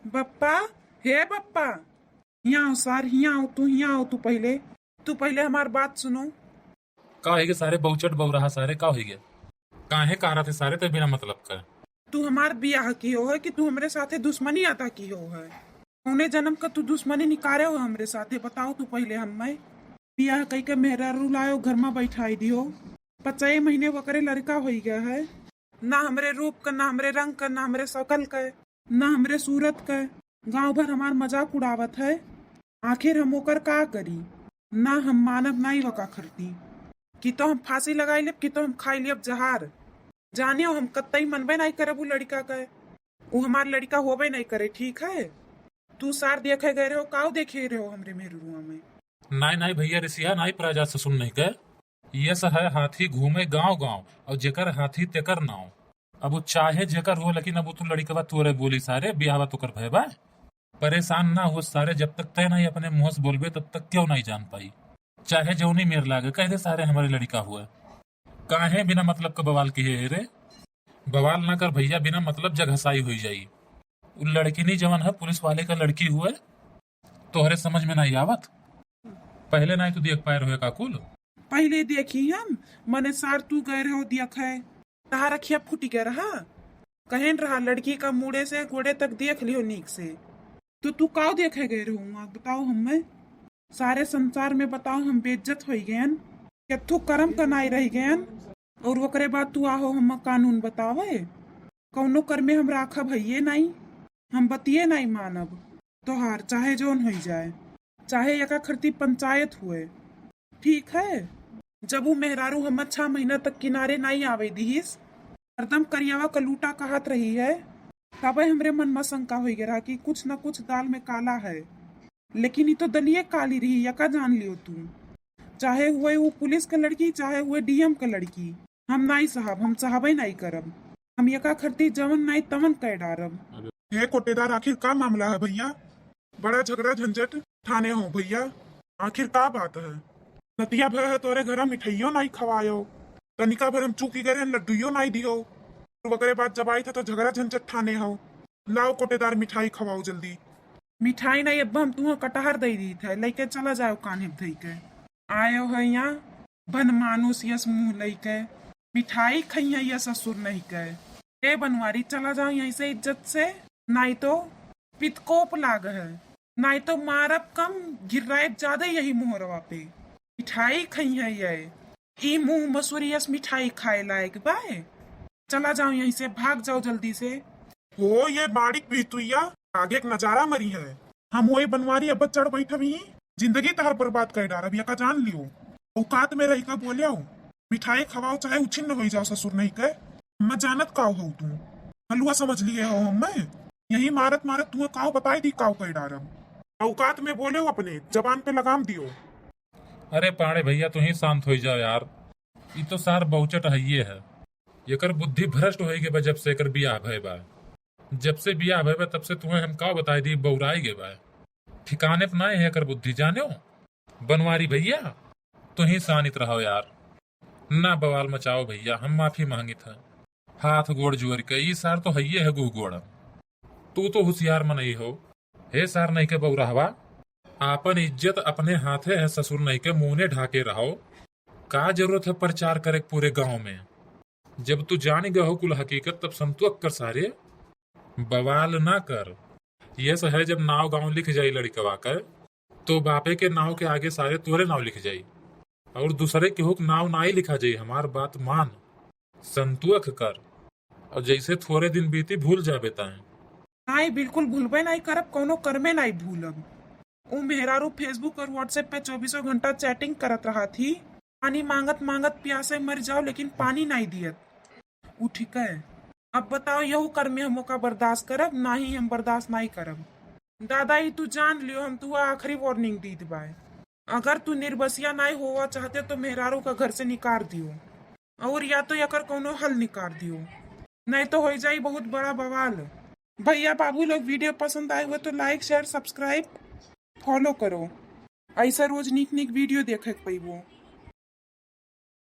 बप्पा, हे बप्पा, यहाँ आओ सार, यहाँ आओ तू पहले हमारी बात सुनो। का है सारे बहुचट बहु रहा सारे का हो गया काहे कह रहा थे सारे तो बिना मतलब का। तू हमार बियाह की हो है कि तू हमरे साथे दुश्मनी आता की हो है? कौने जन्म का तू दुश्मनी निकारे हो हमरे साथे? बताओ तू पहले। हमें बियाह कई के मेहरा रुलायो, घर में बैठाई दियो। 5 महीने वकरे लड़का हो गया है। ना हमरे रूप का, ना हमरे रंग का, ना हमरे शकल का, ना हमरे सूरत का। गांव भर हमार मजाक उड़ावत है। आखिर हम ओकर का करी? ना हम मानव नहीं वका खरती कि तो हम फांसी लगाई लेब, कि तो हम खाई लेब जहार। जाने हो हम कतई मनबे नहीं करे वो लड़का का। वो हमार लड़का होबे नहीं करे, ठीक है? तू सार देखे गए रहो, काव देखे रहो हमरे मेहरुआ में? नहीं नहीं भैया रिसिया नहीं प्रजा से सुन नहीं के। ये सब है हाथी घूमे गांव गांव और जेकर हाथी तेकर नाव। अब वो चाहे जेकर हो लेकिन अब वो तू लड़का तोरे बोली सारे बियाह तो कर भय बा। परेशान ना हो सारे, जब तक तय नहीं अपने मुंह से बोलबे तब तक क्यों नहीं जान पाई। चाहे जौनी मेर लागे कह दे सारे हमारे लड़का हुआ। काहे बिना मतलब का बवाल की है रे? बवाल ना कर भैया, बिना मतलब जग हसाई हुई जाई। वो लड़की नहीं जवन है पुलिस वाले का लड़की हुए तोहरे समझ में नहीं आवत। पहले नहीं तो देख पाए रहे काकुल। पहले देखी हम मने सार तू गए रहो देख है। तहा रखिया फूटी के रहा कहन रहा लड़की का मुड़े से गोड़े तक देख लियो नीक से। तो तू काव देखे गए रहो बताओ हमें? सारे संसार में बताओ हम बेइज्जत हो गयन, कथू कर्म कनाई रह गयन। और वकरे बाद तू आहो हम कानून बतावे? कौनो कर में हम राखब है नहीं, हम बतिये नहीं मानब। तोहार चाहे जोन हो जाए, चाहे यका खरती पंचायत हुए, ठीक है? जब वो मेहरारू हम 6 महीना तक किनारे नहीं आवे दीस, हरदम करियावा कलूटा कहत रही है, तब हमरे मन में शंका हो गया कि कुछ न कुछ दाल में काला है। लेकिन ये तो दलिए काली रही, यका जान लियो तू। चाहे हुए वो पुलिस का लड़की, चाहे हुए डीएम का लड़की, हम नहीं साहब, हम साहबे नहीं करब। हम यका खरती जवन नहीं तवन कह डारब। हे कोटेदार, आखिर का मामला है भैया? बड़ा झगड़ा झंझट ठाने हो भैया, आखिर का बात है? नतिया भर है तोरे घर मिठाइयों नहीं खवायो, तनिका भर हम चूकी गए लड्डुयो नहीं दियो, वगैरह बात जब आई था तो झगड़ा झंझट ठाने हो। लाओ कोटेदार मिठाई खवाओ जल्दी। मिठाई नहीं अब हम तुम्हें कटहर दे दी थे, लेके चला जाओ कान्हे धई के। आयो है यहाँ बन मानुस यस मुंह लेके, मिठाई खई है या ससुर नहीं के। ए बनवारी चला जाओ यहीं से इज्जत से, नहीं तो पितकोप लाग है, नहीं तो मारब कम गिर्रायब ज्यादा यही मोहरवा पे। मिठाई खई है ये, ई मुंह मसूरियस मिठाई खाए लायक बाय। चला जाओ यहीं से, भाग जाओ जल्दी से। हो ये बारीक भीतुइया आगे एक नजारा मरी है। हम वही बनवारी अब चढ़ बैठा भी जिंदगी तहर बर्बाद कर डार का जान लियो। औकात में रही का बोले हो, मिठाई खवाओ चाहे उछिन्न हो जाओ ससुर नहीं कह। मैं जानत काव हो तू, हलुआ समझ लिए हो हमें? यही मारत मारत तुम्हें काव बताई दी काव कर डारब। औकात में बोले हो, अपने जबान पे लगाम दियो। अरे पाड़े भैया तू ही शांत हो जाओ यार। ये तो सार बहुचट है ये है, एकर बुद्धि भ्रष्ट हो जब से एकर बियाह भय बा। जब से बियाह भय बा तब से तुम्हें हम का बताई दी बौराई गे बा। ठिकाने पर ना है एकर बुद्धि जाने हो। बनवारी भैया तू ही शानित रहो यार, ना बवाल मचाओ भैया, हम माफी मांगी था। हाथ गोड़ जोड़ के ई सार तो हइये है गुगोड़। तू तो होशियार मनई हो, हे सार नहीं के बौराहवा। आपन इज्जत अपने हाथे है, ससुर नहीं के मुंह ने ढाके रहो। का जरूरत है प्रचार करे पूरे गांव में? जब तू जान गए हो कुल हकीकत तब संतुक कर सारे, बवाल ना कर। ये सो है जब नाव गांव लिख जाई लड़कवा कर, तो बापे के नाव के आगे सारे तोरे नाव लिख जाई और दूसरे के हुक नाव ना ही लिखा जाई। हमार बात मान, संतुक कर और जैसे थोड़े दिन बीती भूल जा बेता है। नहीं बिल्कुल भूलबे नहीं करब, कोनो कर्मे नहीं भूलब। वो मेहरारू फेसबुक और व्हाट्सएप पे 24 घंटा चैटिंग करत रहा थी। पानी मांगत मांगत प्यासे मर जाओ लेकिन पानी नहीं दियत। वो ठीक है, अब बताओ यहू कर्मे हम का बर्दाश्त करब? ना ही हम बर्दाश्त नहीं करब। दादा ही तू जान लियो, हम तू आखिरी वार्निंग दी बाय। अगर तू निर्बसिया नहीं होवा चाहते तो मेहरारू का घर से निकाल दियो, और या तो यकर कोनो हल निकाल दियो, नहीं तो हो जाई बहुत बड़ा बवाल। भैया बाबू लोग वीडियो पसंद आए हुए तो लाइक शेयर सब्सक्राइब फॉलो करो, ऐसा रोज निक निक वीडियो देखे पैबो।